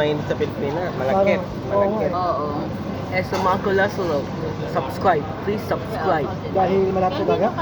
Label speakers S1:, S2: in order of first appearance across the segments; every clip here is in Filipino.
S1: mainit sa Pilipinas. Malakit. Malakit.
S2: Oo. Eh, sa mga kulasulog, subscribe. Please subscribe.
S3: Dahil malapit sa dagat.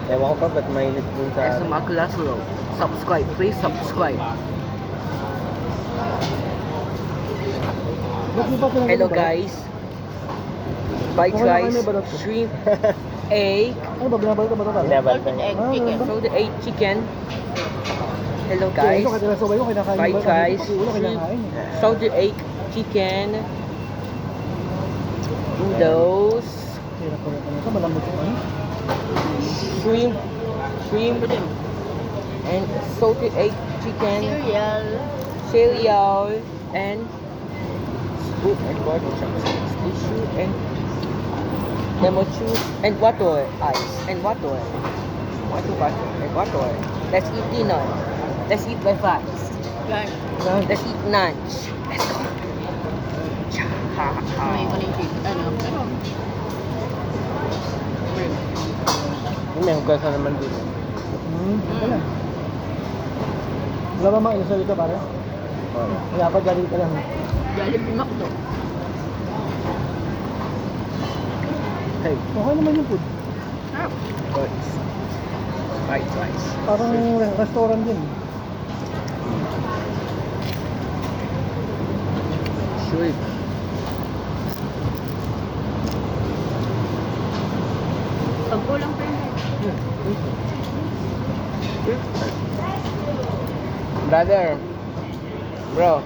S1: Ewan ko pa ba't mainit dun
S2: Eh,
S1: sa...
S2: sa mga kulasulog, subscribe. Please subscribe.
S3: Ba't mo pa pinag-
S2: Hello guys. Fried
S3: Okay,
S2: rice,
S3: may balot ko.
S2: shrimp, egg,
S3: Ano ba, binabalot ka ba ito?
S1: Binabal ka niya.
S2: salted egg chicken. Hello guys.
S3: Ito, kaya sabay ko, kinakain
S2: Fried
S3: mo ba?
S2: rice,
S3: Pati ulo,
S2: shrimp,
S3: kinakain eh.
S2: salted egg chicken, noodles,
S3: Hirap ko rin ito, malambot yung ano.
S2: shrimp, and salted egg chicken, cereal, and spoon and water chopsticks, tissue, and lemon juice, and water, ice, and water, and water. Let's eat dinner. Let's eat breakfast.
S3: Yan.
S2: Let's eat lunch. Let's go. Ha ha ha.
S1: May hugasan naman dito.
S3: Ito lang. Wala ba mga ilusal dito, pare? Wala pa, dali ka lang.
S2: Jollibee McDo.
S1: Hey,
S3: Okay naman yung food.
S1: fried rice.
S3: Parang restaurant din.
S1: Shrimp.
S2: Pagkulang pa yun.
S1: Brother, bro,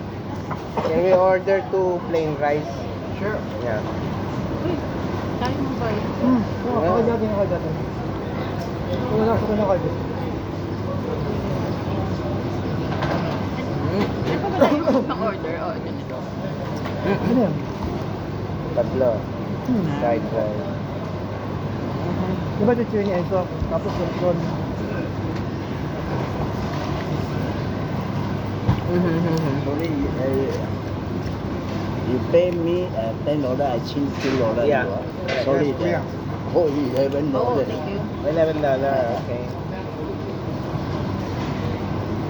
S1: can we order 2 plain rice?
S2: Sure.
S1: Yeah.
S2: Tayo mo ba yun?
S3: Ako dati, ako dati. Wala ko na kayo.
S2: Ano pa ba tayo pang-order? O, ito nito.
S3: Ano yan?
S1: Tatlo. Fried rice.
S3: Di ba ito ni Enzo? Tapos yung doon.
S4: Sorry, you pay me $10, I change $2.
S1: Yeah.
S4: Sorry,
S1: Yeah.
S4: oh, $11.
S2: Oo, thank you.
S1: $11, okay.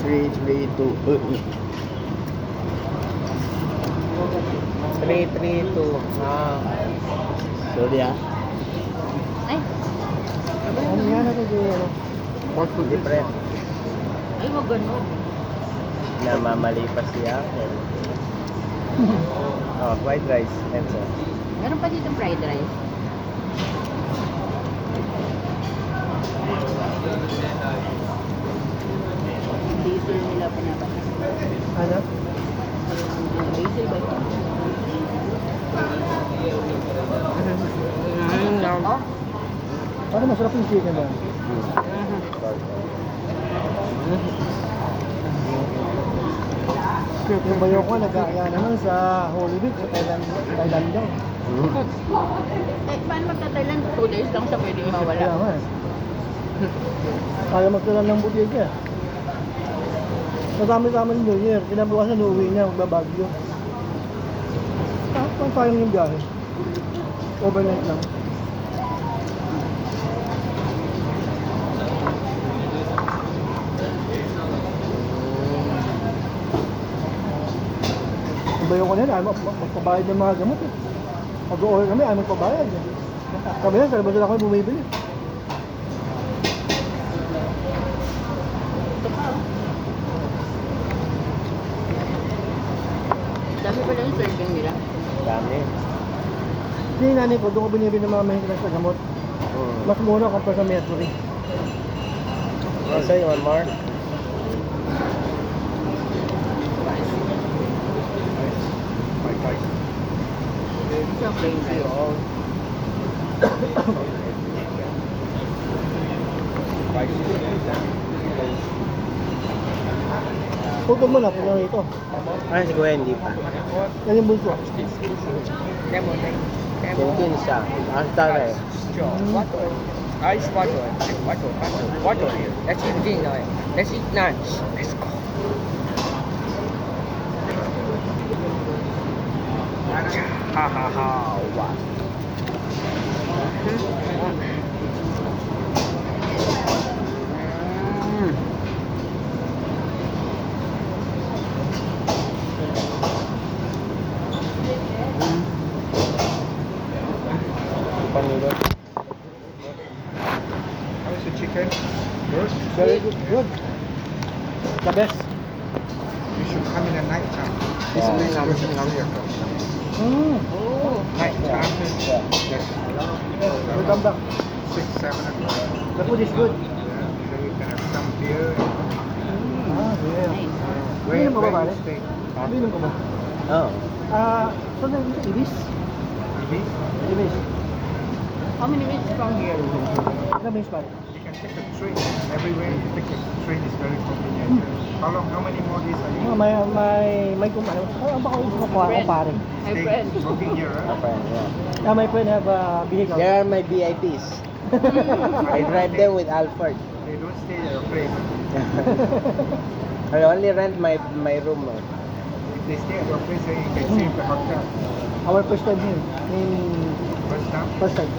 S4: 332.
S1: 332.
S4: Sorry, ah.
S2: Ay,
S3: Ano yan? Ano yung ano?
S1: Pork different.
S2: ay, wag ganun.
S1: Namamali pa siya. Oh, fried rice. Enzo.
S2: Meron pa dito fried rice. Diesel nila pinapasok.
S3: Ano?
S2: Diesel ba ito? Oh,
S3: Parang masarap yung chicken ba? Yung bayo ko, nag-aaya naman sa Holy Week, sa Thailand daw.
S2: eh, paano magta-Thailand? 2 days lang siya pwedeng mawala.
S3: Kaya nga eh. Kaya magkaroon ng butika. Nadami-dami ng New Year. Kinabukasan uuwi niya, magbabagyo. Pang sayang yung biyahe. Overnight lang. Bayo ko nila, magpabayad ng mga gamot eh. Mag-order kami, ay magpabayad eh. Kami yan, sa labas na kami bumibili.
S2: Dami pa lang yung serving nila.
S1: Dami.
S3: Yung nanay ko, doon ko binibili ng mga maintenance sa gamot. Mas mura compare sa Metro eh.
S1: Enzo, you want more?
S2: Siya plain rice.
S3: Putol mo na, putol na ito.
S1: Ah, si Kuya hindi pa.
S3: Yan yung bunso.
S2: Lemon.
S1: Tintin siya. Ang taray.
S2: Water. Ice water. Water. Let's eat dinner. Let's eat lunch. Let's go. Ha ha ha. Wow.
S5: chicken. Good.
S3: Very good. Good. The best.
S5: You should come in the night time. This
S1: Yeah.
S5: place goes at 3 o'clock.
S2: Oh.
S5: Night time.
S1: Yeah.
S5: Yes.
S3: Welcome back.
S5: 6, 7 o'clock.
S3: The food is good.
S5: Yeah. Then you can have some beer.
S3: Ah, yeah.
S5: Where
S3: Minum ka ba,
S5: you
S3: pare?
S5: stay?
S3: Minum ka ba?
S1: Oh.
S3: Saan na dito? Ibis?
S5: Maybe
S3: Ibis.
S2: How many minutes from here?
S3: Ano ba yung spot?
S5: you can take a train. Everywhere you take a train is very convenient. How many more days are you
S3: May kumano. Ano ba ko pare?
S2: My
S5: staying?
S2: friend.
S5: Working here,
S1: My
S5: right?
S1: friend, yeah.
S3: My friend have a vehicle.
S1: They are my VIPs. I drive them with Alfred.
S5: They don't stay at your place.
S1: I only rent my room.
S5: If they stay at your place, then you can stay in the hotel.
S3: Our first time here.
S5: First time,
S3: First time.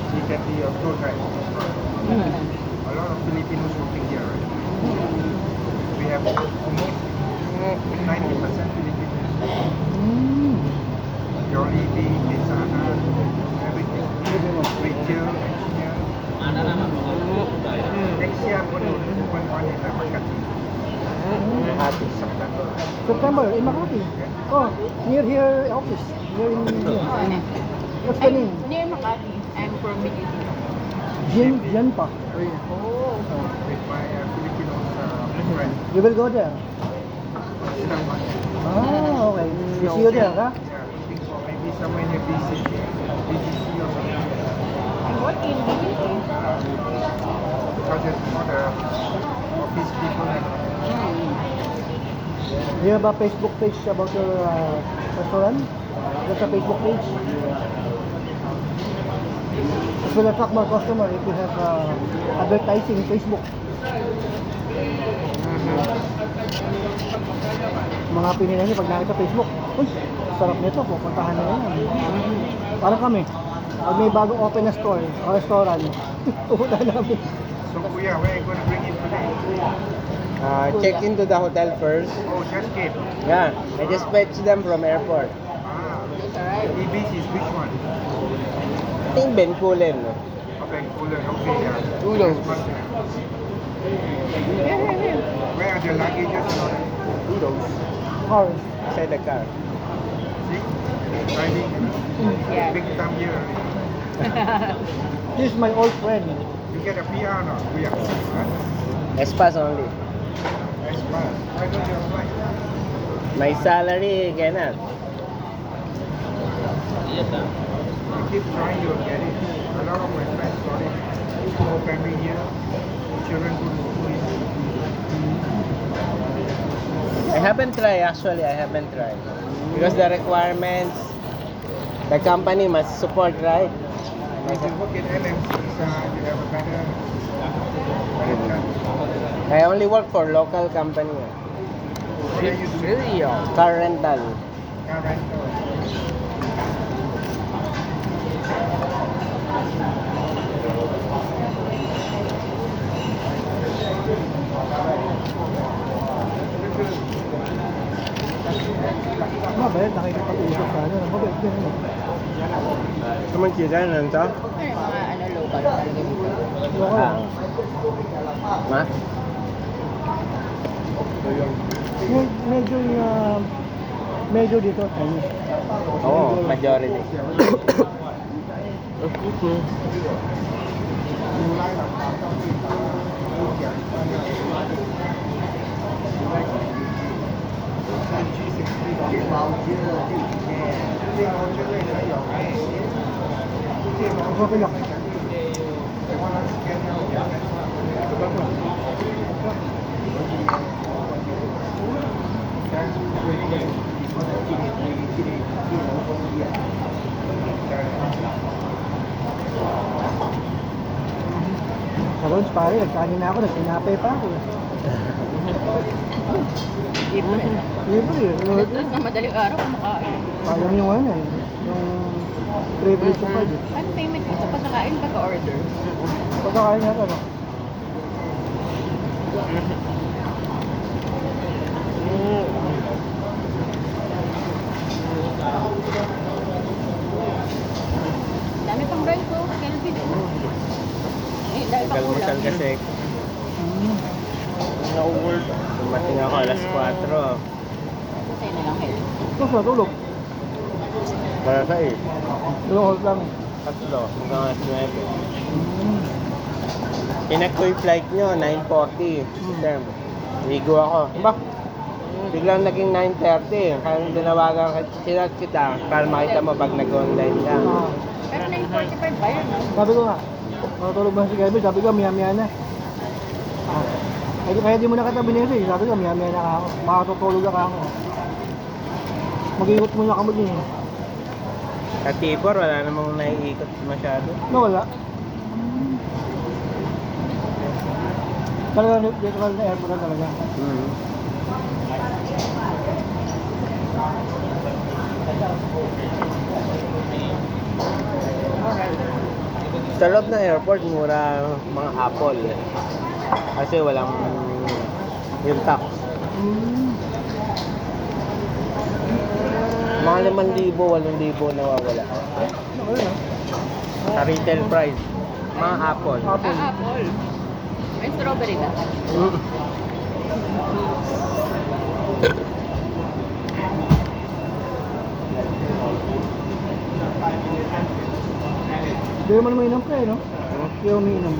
S5: you can be a tour guide. A lot of Filipinos working here, right? We have almost 90% Filipinos. Jollibee, Pizza Hut, everything. Retail, engineer. Next year, I'm going to open one in Makati.
S1: Happy.
S5: September.
S3: September in Makati. Oh, near here office. Near in what's the name?
S2: Near Makati. I'm from BGC.
S3: Jan pa.
S2: Oh.
S5: With my Filipinos friend.
S3: You will go there.
S5: Still one.
S3: Ah, okay. You see you there, huh?
S5: Yeah, looking for maybe somewhere near BGC or something.
S2: I'm working in BGC.
S5: Because there's more the office people and
S3: Do you have a Facebook page about your restaurant? There's a Facebook page. It will attract more customer if you have advertising in Facebook. Mga Pinay niyo pag nakita Facebook, uy, sarap nito, pupuntahan na yan. Parang kami, pag may bagong open na store o restaurant, pupuntahan namin.
S5: so Kuya, where are you going to bring it today?
S1: Check into the hotel first.
S5: Oh, just came.
S1: Yeah, I just fetched them from airport.
S5: Ah,
S2: Alright.
S5: Ibis is which one?
S1: I think Bencoolen.
S5: Okay, cooler. Okay, yeah.
S1: Ulo.
S5: That's one there. Where are the luggages and all that?
S3: Or,
S1: Inside the car.
S5: See? Driving, you know?
S2: Yeah.
S5: Big time here.
S3: this is my old friend.
S5: You get a PR now, Kuya. Huh?
S1: Espas only.
S5: Nice pass. Why don't you apply?
S1: My salary cannot.
S5: You keep trying, you'll get it. A lot of my friends got it. Whole family here. Children go to school here.
S1: I haven't tried actually. I haven't tried because the requirements, the company must support, right?
S5: If you work in LMC, you have a better chance.
S1: I only work for local company.
S5: What are you doing?
S1: Car rental.
S5: Car rental.
S3: Mabait, nakikipag-usap sa ano. Mabait din. Ano.
S1: Kumagkita na ito?
S2: Ay, mga ano, local talaga dito.
S3: Local.
S1: Ah. Ma?
S3: Medyo dito, Chinese.
S1: Oo, majority.
S3: Okay lang. Sa lunch pare, nagkanin na ako, nagtinapay pa ako.
S2: Libre.
S3: Libre eh.
S2: Doon na madaling araw kumakain.
S3: Sayang yung ano eh. Yung privilege yung card eh.
S2: Ano payment dito pa sa kain pagka-order?
S3: Pagkakain natin ano.
S2: Dami pang rice ko. Kelvin. dahil
S1: Nag-almusal
S2: pakulang.
S1: kasi.
S3: Mm.
S1: Dumating ako alas 4.
S2: Sa'yo na lang, Hel.
S3: Tapos natulog.
S1: Para sa eh.
S3: Tulog lang.
S1: Tatlo. Hanggang alas 9.
S3: Mm.
S1: Pinak ko yung flight nyo, 9:40. Term. Ligo ako. Ba? Biglang naging 9:30. Kaya nung tinawagan sinat kita para makita mo pag nag-online ka.
S3: Ah.
S2: Pero 9:45 ba yun, no?
S3: Sabi ko nga, matulog ba si Kevin? Sabi ko, miya-miya na. Ah. Kaya di mo na katabi nito eh. Sabi ko, miya-miya na ako. Makatutulog na ako. Mag-iikot muna kamo din eh.
S1: Sa Tibor, wala namang naiikot masyado.
S3: No, wala. Talaga, dito ka na airport na talaga.
S1: Sa loob ng airport, mura mga apple. Kasi walang yung tax.
S3: Mm.
S1: Mga 5,000, 8,000 nawawala.
S3: Wala na.
S1: Sa retail price, mga apple.
S3: Apple.
S2: Ah, apple. May strawberry ba?
S3: Hindi naman umiinom ka eh, no? Hindi umiinom.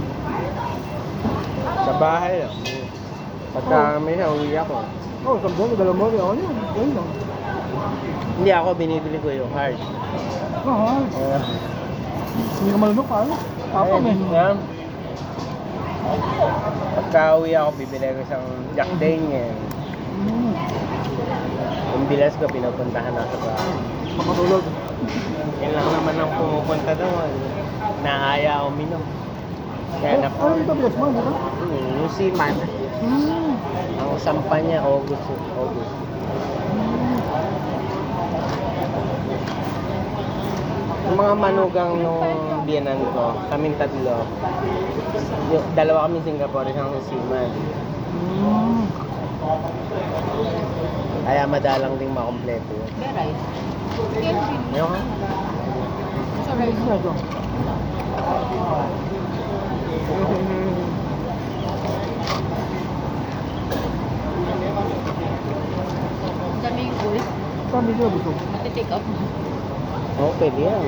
S1: Sa bahay lang. Pagka may uwi ako.
S3: Oo, oh, sabi ko, dalawang mo, ako yun. Yun lang.
S1: Hindi ako, binibili ko yung hard.
S3: Ah, hindi ka malunok pa, ano? Tapang eh.
S1: Pagka uwi ako, bibili ko isang Jack Daniel.
S3: Mm.
S1: Yung bilas ko, pinupuntahan ako sa bahay.
S3: Makatulog.
S1: Yan lang naman ang pumupunta doon. Naaya ako minom. Kaya na
S3: Ano ito, bilas mo, di ba?
S1: yung seaman.
S3: Mm.
S1: Ang sampa niya, August. Yung mga manugang nung biyanan ko, kaming tatlo. Yung, dalawa kami Singapore, isang seaman.
S3: Mm.
S1: Kaya madalang ding makompleto yun.
S2: Beray. Kelvin.
S1: Yung ha?
S2: So, rice.
S3: Ano ito?
S2: Ang dami yung full.
S3: Sabi ko, gusto.
S2: Mati-take out mo.
S1: Oo, pwede yan.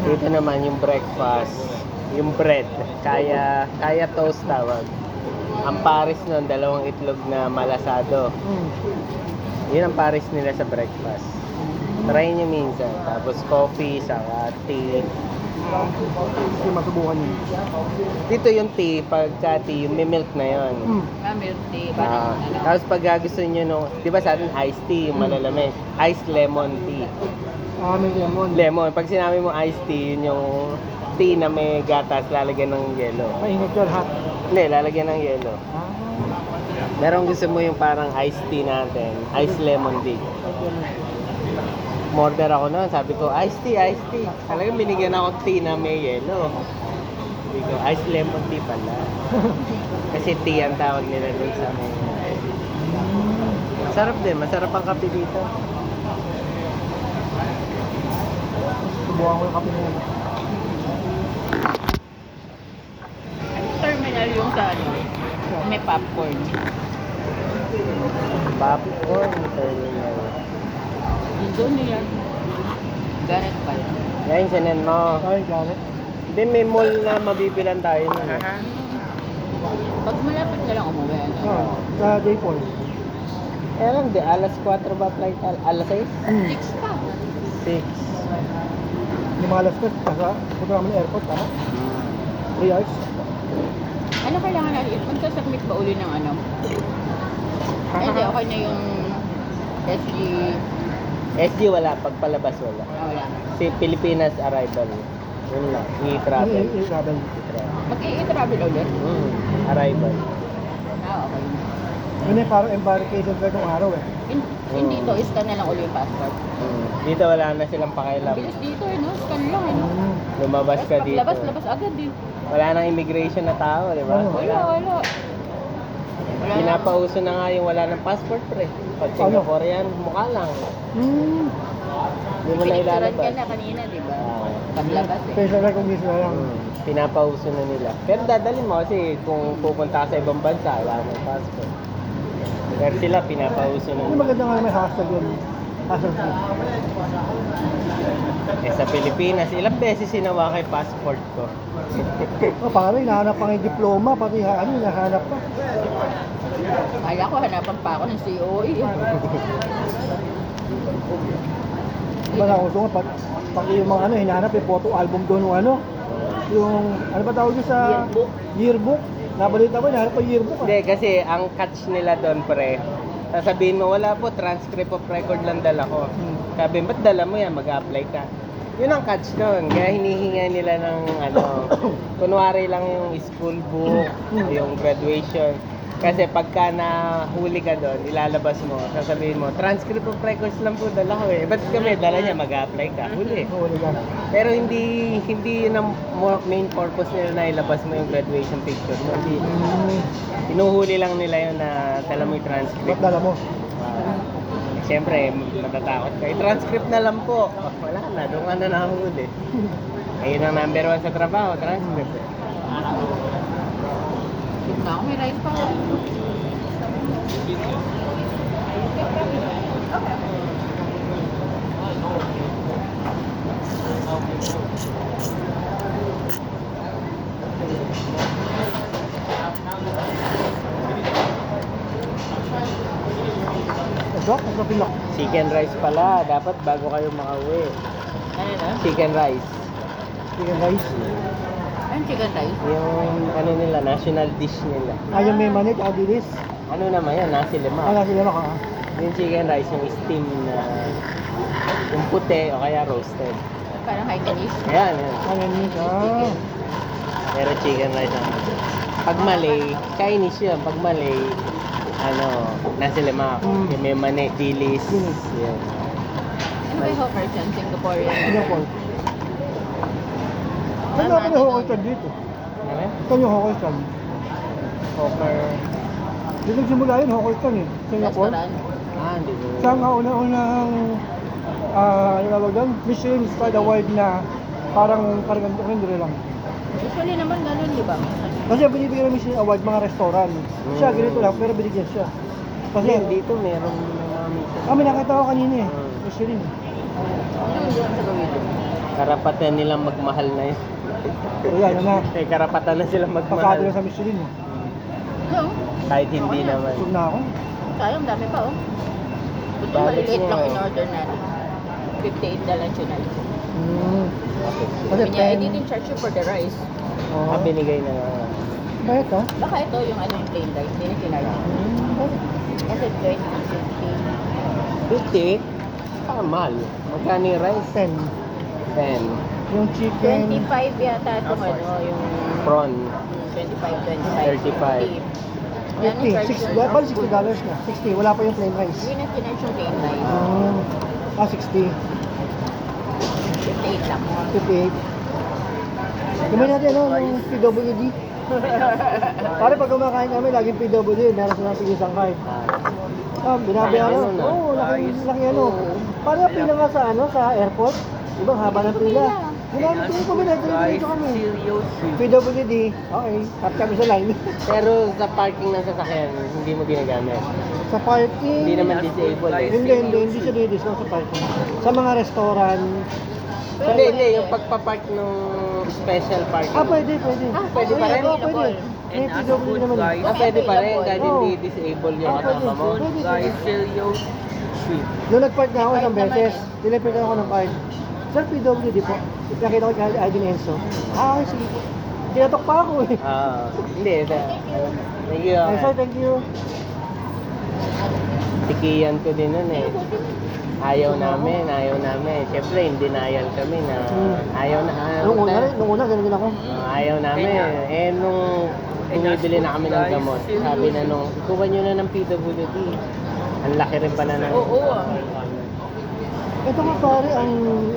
S1: Dito naman yung breakfast, yung bread, kaya toast tawag. Ang pares nun, dalawang itlog na malasado.
S3: Mm.
S1: Yun ang pares nila sa breakfast. Try nyo minsan. Tapos coffee, saka tea.
S3: Hindi masubukan yun.
S1: Dito yung tea, pagka tea, yung may milk na yun.
S3: Mm.
S2: Milk tea.
S1: Tapos pag gusto nyo nung, di ba sa atin iced tea, yung malalamig. Iced lemon tea.
S3: Ah, may lemon.
S1: Lemon, pag sinabi mo iced tea, yun yung tea na may gatas, lalagyan ng yelo.
S3: Mainit yun, hot.
S1: Hindi, lalagyan ng yelo.
S3: Ah.
S1: Meron gusto mo yung parang iced tea natin, iced lemon tea. Order ako noon, sabi ko, iced tea. Talagang binigyan ako tea na may yelo. Sabi ko, iced lemon tea pala. Kasi tea ang tawag nila dun sa may... Masarap din, masarap ang kape dito.
S3: Subukan ko yung kape na yun.
S2: Terminal yung sa ano. May popcorn.
S1: Popcorn, terminal.
S2: Doon niya. Garret pa yun.
S1: Yan, sinan mo.
S3: Ay, galit.
S1: Hindi, may mall na mabibilan tayo nun.
S2: Pag malapit na lang umuwi.
S3: Oo, sa day 4.
S1: Eh lang, di, alas 4 ba flight? Alas 6?
S2: 6 pa.
S1: 6.
S3: Lumalas ka, saka punta kami ng airport, tama? 3 hours.
S2: Ano kailangan natin? Magsasubmit ba uli ng ano? Hindi, okay na yung SG.
S1: SG wala, pagpalabas wala.
S2: Wala.
S1: Si Pilipinas arrival. Yun lang, i-travel.
S3: I-travel.
S2: Mag-i-travel ulit?
S1: Arrival.
S2: Okay.
S3: Yun eh, parang embarkation ka nung araw eh.
S2: Hindi to, scan na lang uli yung passport.
S1: Dito wala na silang pakialam.
S2: Bilis dito eh, no? Scan lang eh, no?
S1: Lumabas ka dito.
S2: Labas agad eh.
S1: Wala nang immigration na tao, di ba?
S3: Oo.
S2: Wala. Wala
S1: Pinapauso na nga yung wala ng passport pre. Pag
S3: Ano?
S1: Singaporean, mukha lang.
S3: Hmm.
S1: Hindi mo na
S2: Pinicturean ka
S1: ilalabas.
S2: na kanina, di ba?
S1: Ah.
S2: Paglabas eh.
S3: Facial recognition na lang.
S1: Pinapauso na nila. Pero dadalhin mo kasi kung pupunta ka sa ibang bansa, wala mo yung passport. Pero sila pinapauso na
S3: Ano
S1: nila.
S3: maganda nga may hashtag yun. Hashtag yun.
S1: Eh sa Pilipinas, ilang beses sinawa kay passport ko.
S3: O, paano, hinahanap pa nga yung diploma, pati hinahanap pa.
S2: Kaya ko, hanapan pa ako ng COE.
S3: Diba na uso nga, pati yung mga hinahanap yung photo album doon, yung, ano ba tawag yun sa
S2: Yearbook.
S3: yearbook? Nabalita mo, hinahanap pa yung yearbook.
S1: Hindi, kasi ang catch nila doon pre, sasabihin mo, wala po, transcript of record lang dala ko. Sabi, ba't dala mo yan? Mag-apply ka. Yun ang catch doon. Kaya hinihinga nila ng kunwari lang yung school book, yung graduation. Kasi pagka nahuli ka doon, ilalabas mo, sasabihin mo, transcript of records lang po dala ko eh. Ba't kami dala niya, mag-apply ka. Huli.
S3: Huli ka.
S1: Pero hindi yun ang main purpose nila na ilabas mo yung graduation picture mo. Hindi. Hinuhuli lang nila yun na dala mo yung
S3: Ba't
S1: transcript.
S3: dala mo?
S1: Siyempre, matatakot ka. I-transcript na lang po. Wala na, doon ka na nahuli. Ayun ang number 1 sa trabaho, transcript.
S2: Tignan ako, may rice pa.
S3: Ang kapilak.
S1: Chicken rice pala, dapat bago kayo makauwi.
S2: Ano na?
S1: Chicken rice.
S3: Chicken rice.
S2: Anong chicken rice?
S1: Yung nila, national dish nila.
S3: Ayaw may manit, adilis.
S1: Ano naman yan, nasi lemak.
S3: Wala sila ka.
S1: Yung chicken rice, yung steam na yung puti o kaya roasted.
S2: Parang Hainanese.
S1: Ayan, yan.
S3: Ano ni
S1: Pero chicken rice naman. Pag Malay, Chinese yun. Pag Malay, nasi lemak.
S3: Mm.
S1: Yung may mani, dilis.
S3: Dilis.
S1: Yan.
S2: Ano ba yung hawker dyan? Singaporean?
S3: Singapore. Ano
S2: Tama,
S3: ako yung hawker chan dito?
S1: Ano?
S3: Ito yung hawker chan.
S1: Hawker.
S3: Dito nagsimula yun, hawker chan eh. Singapore.
S2: Restaurant?
S1: Hindi ko.
S3: Siya ang una-unang ano tawag doon? Michelin Star Award na parang kalendar lang.
S2: Usually naman ganun, di ba?
S3: Kasi binibigyan ng Michelin Award mga restaurant. Siya ganito lang, pero binigyan siya. Kasi,
S1: Dito meron mga
S3: may nakita ko kanina eh. Michelin.
S2: Ano yun sa gawin?
S1: karapatan nilang magmahal na yun.
S3: Wala na.
S1: May karapatan na silang
S3: Pasado
S1: magmahal.
S3: na sa Michelin eh.
S2: Ano?
S1: Kahit hindi naman.
S3: Busog na ako.
S2: Sayang, dami pa oh. Buti
S1: Balik
S2: maliliit
S1: mo,
S2: lang
S1: eh.
S2: in order natin. 58 na lang siya na.
S3: Kasi
S2: Sabi niya, I
S3: 10.
S2: didn't charge you for the rice.
S3: Oo.
S1: Binigay na nga.
S3: Bakit ha?
S2: Baka ito yung ano yung plain rice, hindi na kinarge. Kasi 20,
S1: 50? Ah, mahal. Magkano yung rice?
S3: 10.
S1: 10.
S3: Yung chicken.
S2: 25 yata itong ano, yung
S1: Prawn.
S2: 25,
S1: 35.
S3: 50. Bali $60 na. 60. Wala pa yung plain rice.
S2: Hindi na kinarge yung plain rice.
S3: 60.
S2: 58 lang.
S3: 58. Kumain natin yung PWD. Pare pag kumakain kami, laging PWD. Meron silang pigisang kain. Binabayaran.
S1: Laki,
S3: Oo, laki ano. Parang pila nga sa airport. Ibang haba ng pila. Ginamit ko dito kami. PWD. Okay, cut kami sa line.
S1: Pero sa parking ng sasakyan, hindi mo ginagamit.
S3: Sa parking.
S1: Hindi naman disabled eh.
S3: Hindi siya didiscount sa parking. Sa mga restaurant.
S1: Hindi. Yung pagpapark ng special parking.
S3: Pwede.
S1: Pwede pa rin?
S3: Oo, pwede. May PWD naman.
S1: Pwede pa rin. Kahit
S3: Oo.
S1: hindi disabled yung
S3: Pwede.
S1: kasama mo.
S3: Pwede. Noong nag-park na ako isang beses, nilipitan ako ng park. Sir, PWD po. Nakita ko kay ID ni Enzo. Okay, sige po. Tinatok pa ako eh.
S1: Hindi. Thank you.
S3: Ay, sir, thank you.
S1: Tikiyan ko din nun eh. Ayaw namin. Siyempre, in denial kami na ayaw na.
S3: Nung una, ganun din ako.
S1: Ayaw namin. Nung bumibili na kami ng gamot, sabi na nung, kuha nyo na ng PWD. Ang laki rin pala na.
S2: Oo.
S3: Ito nga pare,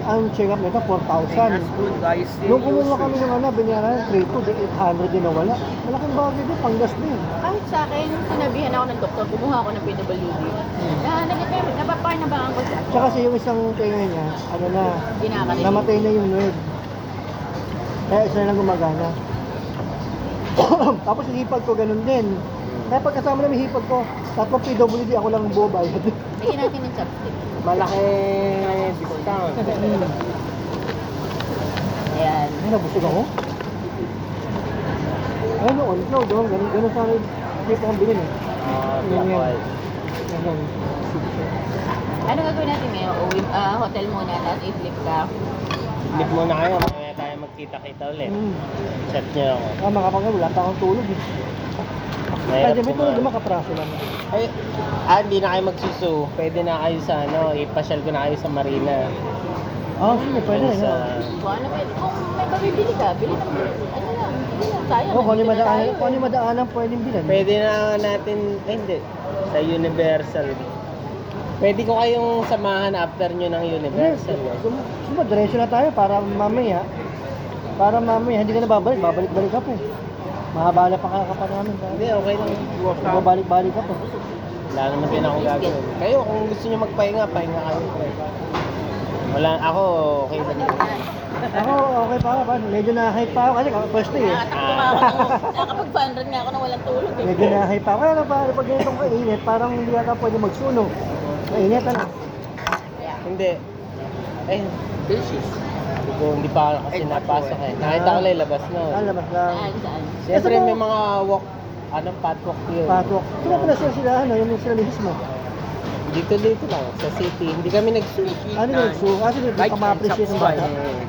S3: ang check-up nito, 4,000.
S2: That's good, guys.
S3: Nung kumuha kami ng binayaran, 3,200, 800 din nawala. Malaking bagay din, panggas din.
S6: Kahit sa akin, sinabihan ako ng doktor, kumuha ako ng PWD. Napapanabangan ko siya.
S3: Tsaka kasi yung isang tenga niya, ano na,
S6: Ginakalit.
S3: namatay na yung nerve. Kaya isa na lang gumagana. Tapos yung hipag ko ganun din. Kaya pagkasama namin hipag ko, tatlong PWD ako lang buo bayad.
S6: Bigyan natin ng chopstick.
S1: Malaki discount.
S6: Ayan.
S3: Ay, nabusog ako. Ayun yung on-cloud, oh. Ganun sana hindi ko kong bilhin eh.
S1: Black white.
S3: Ganun.
S6: Ano gagawin natin ngayon? Hotel muna, tapos i-flip ka.
S1: Flip muna kayo, mamaya tayo magkita-kita ulit. Chat niyo ako.
S3: Makapagay, wala pa akong tulog eh.
S1: Mahirap
S3: Kaya may tulog
S1: kumain.
S3: naman, kapraso lang.
S1: Ay, hindi na kayo magsusu. Pwede na kayo sa ipasyal ko na kayo sa marina.
S3: Sige, pwede.
S1: Sa...
S6: Kung ano pwede, kung may mabibili ka, bili ka. Ano lang, hindi lang, sayang.
S3: Kung ano yung
S6: nandito na
S3: madaanan,
S6: tayo
S3: kung ano yung madaanan, pwedeng bilan.
S1: Pwede na natin, hindi, sa Universal. Pwede ko kayong samahan after nyo ng Universal.
S3: Diretso na tayo para mamaya hindi ka na babalik-balik ka pa eh. Mahaba na pa namin.
S1: Hindi, okay lang.
S3: Babalik-balik ka pa.
S1: Wala naman din ako gagawin. Kayo, kung gusto nyo magpahinga, pahinga kayo. Wala, ako, okay lang.
S3: Ako, okay pa ako. Medyo na-hype pa ako kasi pwesto eh.
S6: Nakatakbo nga ako, nakapag-500 nga ako nang walang tulog eh.
S3: Medyo na-hype pa ako. Kaya lang pare, pag ganitong kainit, parang hindi ata pwede magsunog. Mainit ano?
S1: Hindi. Eh,
S2: Delicious.
S1: hindi pa kasi napasok eh. Nakita ko lang labas na.
S3: Labas lang.
S6: Saan?
S1: Siyempre may mga patwalk yun.
S3: Patok. Sino pala sila, yung sila mismo?
S1: Dito lang, sa city. Hindi kami nag-sushi.
S3: Ano yung nagsuka? Kasi hindi
S2: Like
S3: pa
S2: and
S3: ma-appreciate ng bata.
S2: subscribe.